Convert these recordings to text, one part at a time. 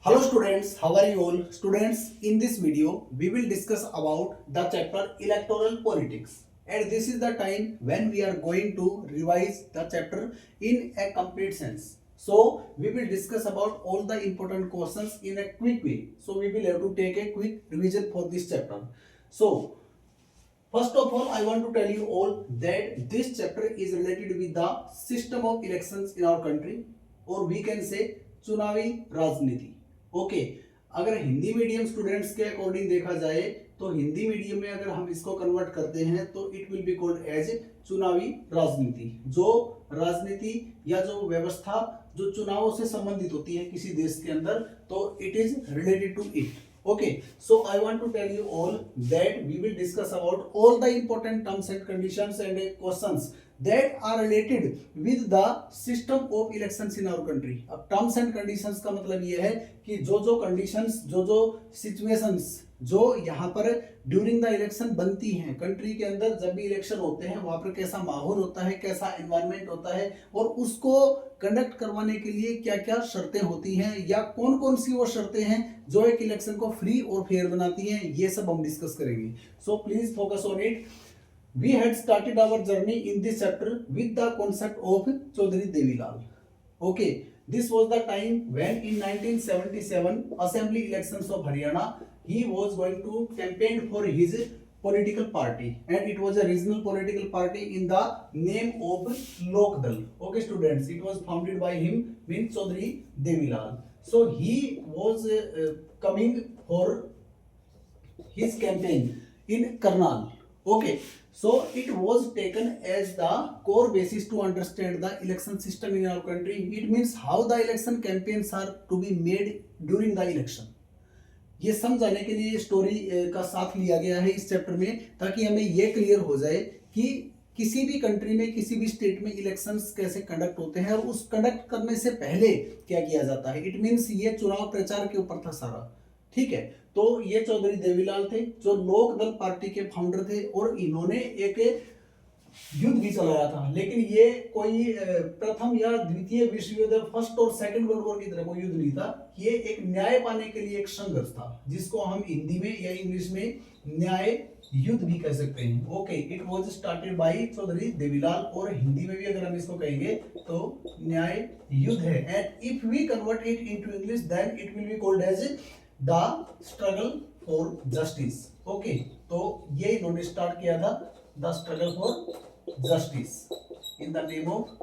Hello students, how are you all? Students, in this video, we will discuss about the chapter Electoral Politics. And this is the time when we are going to revise the chapter in a complete sense. So, we will discuss about all the important questions in a quick way. So, we will have to take a quick revision for this chapter. So, first of all, I want to tell you all that this chapter is related with the system of elections in our country, or we can say चुनावी राजनीति. Okay, अगर Hindi medium students के according देखा जाए तो Hindi medium में अगर हम इसको कन्वर्ट करते हैं तो it will be called as चुनावी राजनीति. जो राजनीति या जो व्यवस्था जो चुनावों से संबंधित होती है किसी देश के अंदर, तो it is related to it. Okay, so I want to tell you all that we will discuss about all the important terms and conditions and questions that are related with the system of elections in our country. अब terms and conditions का मतलब ये है कि जो conditions, जो situations जो यहाँ पर ड्यूरिंग द इलेक्शन बनती हैं कंट्री के अंदर, जब भी इलेक्शन होते हैं वहां पर कैसा माहौल होता है, कैसा एनवायरनमेंट होता है, और उसको कंडक्ट करवाने के लिए क्या क्या शर्तें होती हैं या कौन कौन सी वो शर्तें हैं जो एक इलेक्शन को फ्री और फेयर बनाती हैं, ये सब हम डिस्कस करेंगे. So please focus on it. We had started our journey in this chapter with the concept of Chaudhary Devilal. Okay, this was the time when in 1977 assembly elections of Haryana he was going to campaign for his political party, and it was a regional political party in the name of Lok Dal. Okay students, it was founded by him, means Chaudhary Devilal. So he was coming for his campaign in Karnal. Okay, so it was taken as the core basis to understand the election system in our country. It means how the election campaigns are to be made during the election. ये समझाने के लिए story का साथ लिया गया है इस चैप्टर में, ताकि हमें ये क्लियर हो जाए कि किसी भी कंट्री में किसी भी स्टेट में इलेक्शंस कैसे कंडक्ट होते हैं और उस कंडक्ट करने से पहले क्या किया जाता है. इट मीन्स ये चुनाव प्रचार के ऊपर था सारा. ठीक है, तो ये चौधरी देवीलाल थे जो लोक दल पार्टी के फाउंडर थे, और इन्होंने एक युद्ध भी चलाया था. लेकिन ये कोई प्रथम या द्वितीय विश्व युद्ध, फर्स्ट और सेकंड वर्ल्ड वॉर की तरह कोई युद्ध नहीं था. ये एक न्याय पाने के लिए एक संघर्ष था, जिसको हम हिंदी में या इंग्लिश में न्याय युद्ध भी कह सकते हैं. Okay, it was started by Chaudhary Devilal, और हिंदी में भी अगर हम इसको कहेंगे तो न्याय युद्ध है. And if we convert it into English then it will be called as the struggle for justice. Okay, तो ये इन्होंने स्टार्ट किया था, the struggle for justice, in the name of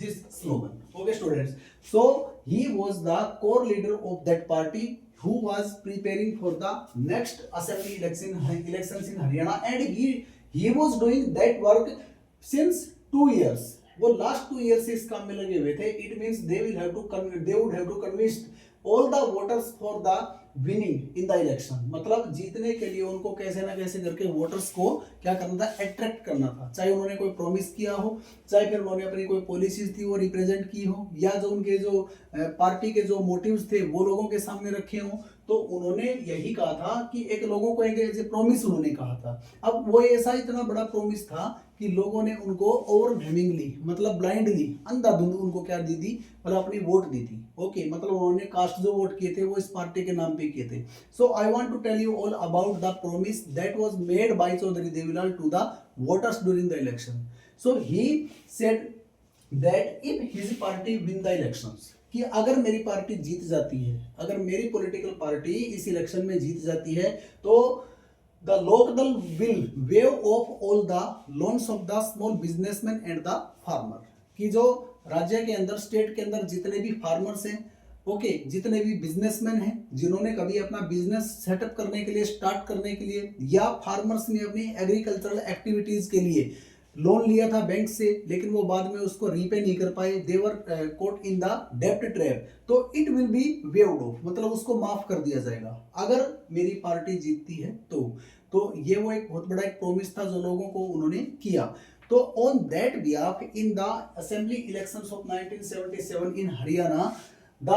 this slogan. Okay students, so he was the core leader of that party who was preparing for the next assembly elections in Haryana, and he was doing that work since 2 years. वो last 2 years से इस काम में लगे हुए थे. It means they would have to convince all the voters for the winning in the election. मतलब जीतने के लिए उनको कैसे ना कैसे करके वोटर्स को क्या करना था, अट्रैक्ट करना था. चाहे उन्होंने कोई प्रॉमिस किया हो, चाहे फिर उन्होंने अपनी कोई पॉलिसीज थी वो रिप्रेजेंट की हो, या जो उनके जो पार्टी के जो मोटिव्स थे वो लोगों के सामने रखे हों, तो उन्होंने यही कहा था कि एक लोगों को एक प्रॉमिस उन्होंने कहा था. अब वो ऐसा इतना बड़ा प्रॉमिस था कि लोगों ने उनको ओवरवेलमिंगली, मतलब ब्लाइंडली, अंधाधुंध उनको क्या दी थी, मतलब अपनी वोट दी थी. ओके, मतलब उन्होंने कास्ट जो वोट किए थे वो इस पार्टी के नाम पे किए थे. So I want to tell you all about the promise that was made by Chaudhary Devilal to the voters during the election. So he said that if his party win the elections, कि अगर मेरी party जीत जाती है, अगर मेरी political party इस election में जीत जाती है, तो the Lokdal will waive off all the loans of the small businessman and the farmer. कि जो राज्य के अंदर, स्टेट के अंदर जितने भी फार्मर्स हैं, ओके, जितने भी बिजनेसमैन हैं जिन्होंने कभी अपना बिजनेस सेटअप करने के लिए, स्टार्ट करने के लिए, या फार्मर्स ने अपनी एग्रीकल्चरल एक्टिविटीज के लिए लोन लिया था बैंक से, लेकिन वो बाद में उसको रीपे नहीं कर पाए, दे वर कोट इन द डेब्ट ट्रैप, तो it will B waived of, मतलब उसको माफ कर दिया जाएगा अगर मेरी पार्टी जीतती है तो ये वो एक बहुत बड़ा एक प्रॉमिस था जो लोगों को उन्होंने किया. तो on that behalf in the assembly elections of 1977 in Haryana, the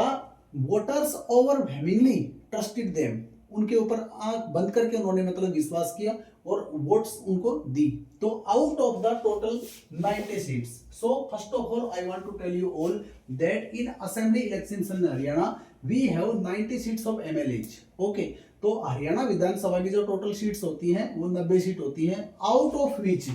voters overwhelmingly trusted them. उनके ऊपर आंख बंद करके उन्होंने मतलब विश्वास किया, और वोट्स उनको दी। तो out of the total 90 seats, so first of all I want to tell you all that in assembly elections in Haryana we have 90 seats of MLAs. Okay, तो हरियाणा विधानसभा की जो टोटल सीट्स होती हैं वो 90 सीट होती हैं, out of which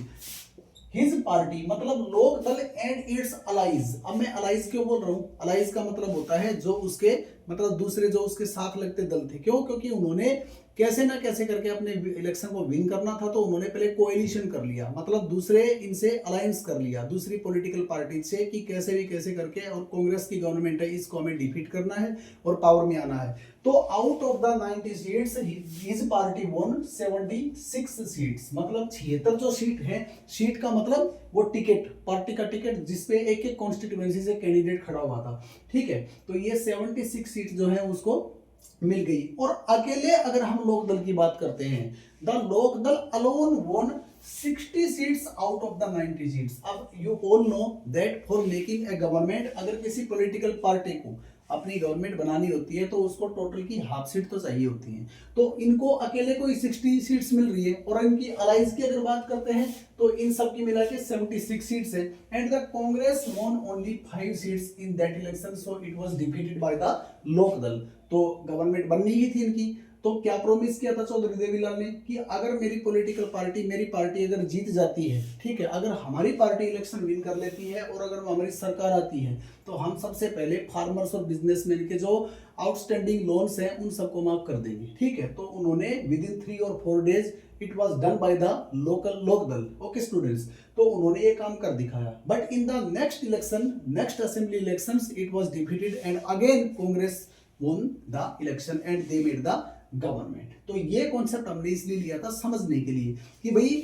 his party मतलब लोक दल एंड इट्स अलाइज। अब मैं अलाइज क्यों बोल रहा हूँ, अलाइज का मतलब होता है जो उसके मतलब दूसरे जो उसके साथ लगते दल थे। क्यों? क्योंकि उन्होंने कैसे ना कैसे करके अपने इलेक्शन को विन करना था, तो उन्होंने पहले कोएलिशन कर लिया, मतलब दूसरे इनसे अलायंस कर लिया दूसरी पॉलिटिकल पार्टी से कि कैसे भी कैसे करके, और कांग्रेस की गवर्नमेंट है इसको हमें डिफीट करना है और पावर में आना है। तो out of the 90 seats his party won 76 seats, मतलब 76 जो सीट है, सीट का मतलब वो टिकट, पार्टी का टिकट जिसपे एक एक कॉन्स्टिट्यूएंसी से कैंडिडेट खड़ा हुआ था। ठीक है, तो ये 76 सीट जो है उसको मिल गई। और अकेले अगर हम लोक दल की बात करते हैं, द लोक दल alone won 60 seats out of the 90 seats. अब you all know that for making a government, अगर किसी पॉलिटिकल पार्टी को अपनी गवर्नमेंट बनानी होती है तो उसको टोटल की हाफ सीट तो चाहिए होती है। तो इनको अकेले को 60 सीट्स मिल रही है, और इनकी अलायंस की अगर बात करते हैं तो इन सब की मिला के 76 सीट्स है। And the Congress won only 5 seats in that election, so it was defeated by the Lok Dal. तो गवर्नमेंट बननी ही थी इनकी। तो क्या प्रॉमिस किया था चौधरी देवीलाल ने कि अगर मेरी पॉलिटिकल पार्टी, मेरी पार्टी अगर जीत जाती है, ठीक है, अगर हमारी पार्टी इलेक्शन विन कर लेती है और अगर हमारी सरकार आती है, तो हम सबसे पहले फार्मर्स और बिजनेसमैन के जो आउटस्टैंडिंग लोन्स हैं उन सबको माफ कर देंगे। ठीक है, तो उन्होंने विद इन 3 और 4 days it was done by the local लोक दल। ओके स्टूडेंट्स, तो उन्होंने ये काम कर दिखाया। But in the next election, next assembly elections, it was defeated and again Congress won the election and they made the government। तो ये कॉन्सेप्ट हमने इसलिए लिया था समझने के लिए कि भाई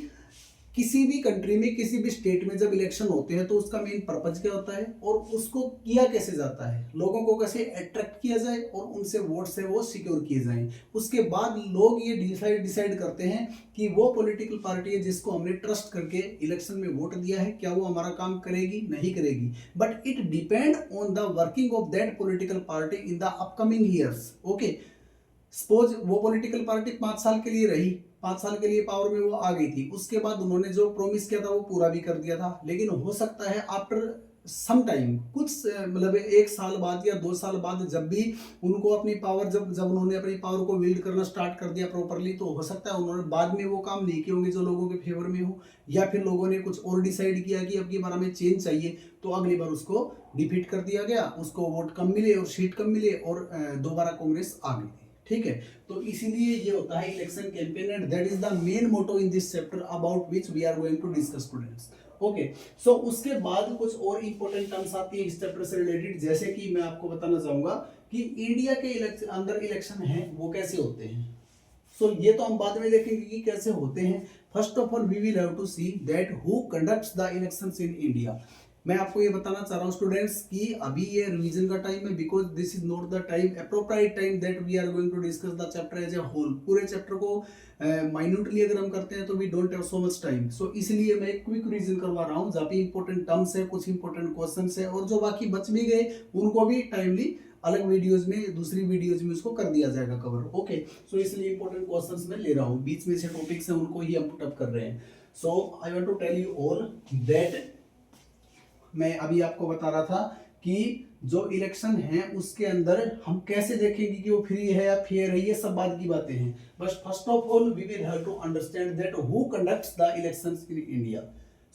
किसी भी कंट्री में, किसी भी स्टेट में जब इलेक्शन होते हैं तो उसका मेन पर्पज क्या होता है और उसको किया कैसे जाता है, लोगों को कैसे अट्रैक्ट किया जाए और उनसे वोट से वो सिक्योर किए जाएं। उसके बाद लोग ये डिसाइड करते हैं कि वो पॉलिटिकल पार्टी है जिसको हमने ट्रस्ट करके इलेक्शन में वोट दिया है, क्या वो हमारा काम करेगी, नहीं करेगी। But it depend on the working of that political party in the upcoming years. Okay, suppose वो पॉलिटिकल पार्टी 5 साल के लिए रही, 5 साल के लिए पावर में वो आ गई थी, उसके बाद उन्होंने जो प्रॉमिस किया था वो पूरा भी कर दिया था, लेकिन हो सकता है आफ्टर सम टाइम, कुछ मतलब 1 साल बाद या 2 साल बाद, जब भी उनको अपनी पावर, जब उन्होंने अपनी पावर को विल्ड करना स्टार्ट कर दिया प्रॉपरली, तो हो सकता है उन्होंने बाद में वो काम नहीं किए होंगे जो लोगों के फेवर में हो, या फिर लोगों ने कुछ और डिसाइड किया कि अब की बार हमें चेंज चाहिए, तो अगली बार उसको डिफीट कर दिया गया, उसको वोट कम मिले और सीट कम मिले और दोबारा कांग्रेस आ गई थी। ठीक है, तो इसीलिए ये होता है election campaign and that is the main motto in this chapter about which we are going to discuss students. Okay, so उसके बाद कुछ और इंपॉर्टेंट टर्म्स आती है इस चैप्टर से रिलेटेड, जैसे कि मैं आपको बताना चाहूंगा कि इंडिया के अंदर इलेक्शन है वो कैसे होते हैं। सो ये तो हम बाद में देखेंगे कि कैसे होते हैं। First of all we will have to see that who conducts the elections in India. मैं आपको ये बताना चाह रहा हूँ स्टूडेंट्स कि अभी ये रिवीजन का टाइम है, because this is not the time, appropriate time that we are going to discuss the chapter as a whole. पूरे चैप्टर को माइन्यूटली अगर हम करते हैं तो we don't have so much time. So इसलिए मैं क्विक रिवीजन करवा रहा हूँ, जहाँ पे इंपॉर्टेंट टर्म्स है, कुछ इंपॉर्टेंट क्वेश्चंस है, और जो बाकी बच भी गए उनको भी टाइमली अलग वीडियोज में, दूसरी वीडियोज में उसको कर दिया जाएगा कवर। ओके, सो इसलिए इंपॉर्टेंट क्वेश्चंस मैं ले रहा हूँ, बीच में से टॉपिक्स हैं उनको ही हम पुटअप कर रहे हैं। So I want to tell you all that, मैं अभी आपको बता रहा था कि जो इलेक्शन है उसके अंदर हम कैसे देखेंगे कि वो फ्री है या फेयर है, ये सब बात की बातें हैं। बस first of all we will have to understand that who conducts the elections in India.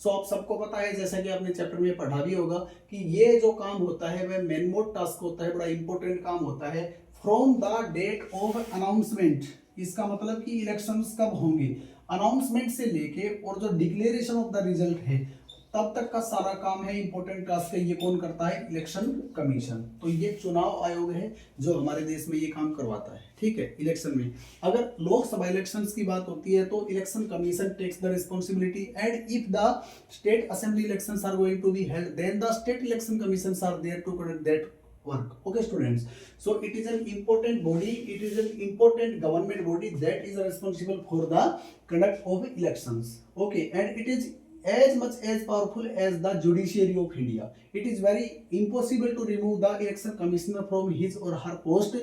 So आप सबको पता है, जैसा कि आपने चैप्टर में पढ़ा भी होगा, कि ये जो काम होता है वह मेन मोड टास्क होता है, बड़ा इंपॉर्टेंट काम होता है। From the date of announcement, इसका मतलब कि इलेक्शंस कब होंगे, अनाउंसमेंट से लेके और जो डिक्लेरेशन ऑफ द रिजल्ट है तब तक का सारा काम है, इंपॉर्टेंट टास्क है। ये कौन करता है? Election commission. तो ये चुनाव आयोग है जो हमारे देश में ये काम करवाता है। ठीक है, इलेक्शन में अगर लोकसभा इलेक्शंस की बात होती है तो election commission takes the responsibility, and if the state assembly elections are going to be held then the state election commissions are there to conduct that work. Okay students, so it is an important body, it is an important government body that is responsible for the conduct of elections. Okay, and it is as much as powerful as the judiciary of India. It is very impossible to remove the election commissioner from his or her post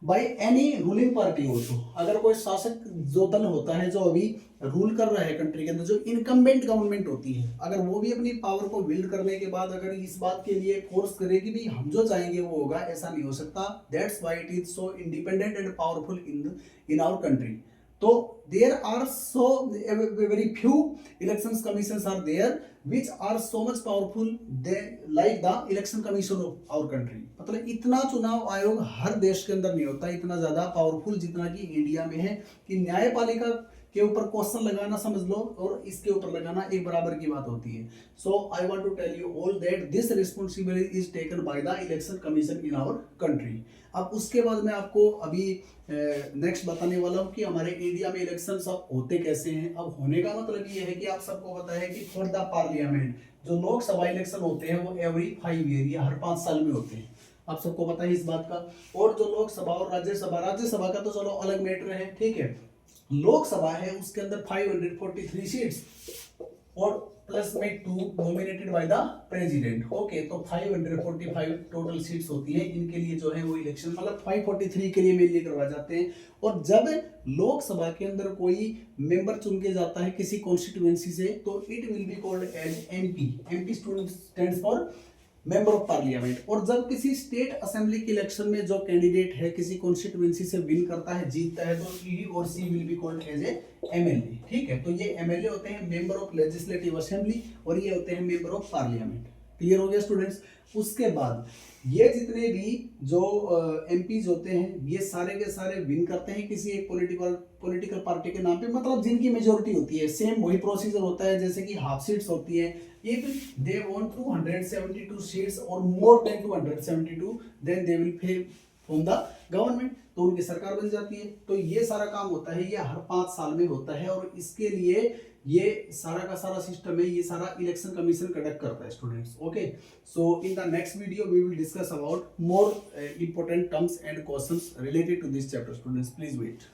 by any ruling party also, अगर कोई शासक जो दल होता है जो अभी rule कर रहा है कंट्री के अंदर, जो इनकम्बेंट गवर्नमेंट होती है, अगर वो भी अपनी पावर को बिल्ड करने के बाद अगर इस बात के लिए फोर्स करे कि भाई हम जो चाहेंगे वो होगा, ऐसा नहीं हो सकता। That's why it is so independent and powerful in our country. तो there are so very few election commissions are there which are so much powerful they like the election commission of our country। मतलब इतना चुनाव आयोग हर देश के अंदर नहीं होता इतना ज्यादा पावरफुल जितना कि इंडिया में है, कि न्यायपालिका के ऊपर क्वेश्चन लगाना समझ लो और इसके ऊपर लगाना एक बराबर की बात होती है। So I want to tell you all that this responsibility is taken by the election commission in our country. अब उसके बाद मैं आपको अभी नेक्स्ट बताने वाला हूँ कि हमारे इंडिया में इलेक्शन सब होते कैसे हैं। अब होने का मतलब ये है कि आप सबको पता है कि फॉर द पार्लियामेंट जो लोकसभा इलेक्शन होते हैं वो एवरी 5 ईयर या हर 5 साल में होते हैं, आप सबको पता है इस बात का। और जो लोकसभा और राज्यसभा का तो चलो अलग मैटर है, ठीक है। लोकसभा है उसके अंदर 543 सीट्स और प्लस में 2 nominated by the president. Okay, तो 545 टोटल सीट्स होती है इनके लिए जो है वो इलेक्शन, मतलब 543 के लिए मेनली करवाए जाते हैं। और जब लोकसभा के अंदर कोई मेंबर चुन के जाता है किसी कॉन्स्टिट्यूएंसी से, तो it will be called as MP. MP stands for member of parliament. और जब किसी स्टेट असेंबली के इलेक्शन में जो कैंडिडेट है किसी कॉन्स्टिट्यूएंसी से विन करता है, जीतता है, तो ही और she will be called as a MLA. ठीक है, तो ये एमएलए होते हैं मेंबर ऑफ लेजिस्लेटिव असेंबली और ये होते हैं मेंबर ऑफ पार्लियामेंट। क्लियर हो गया स्टूडेंट्स। उसके बाद ये जितने भी जो एमपीज होते हैं ये सारे के सारे विन करते हैं किसी एक पॉलिटिकल पार्टी के नाम पे, मतलब जिनकी मेजोरिटी होती है। सेम वही प्रोसीजर होता है जैसे कि हाफ सीट्स होती है। इफ दे वांट 272 सीट्स और more than 272 then they will form the government, तो उनकी सरकार बन जाती है। तो ये सारा काम होता है, ये हर 5 साल में होता है और इसके लिए ये सारा का सारा सिस्टम है, ये सारा इलेक्शन कमीशन कंडक्ट करता है students. Okay, so in the next video we will discuss about more important terms and questions related to this chapter. Students, please wait.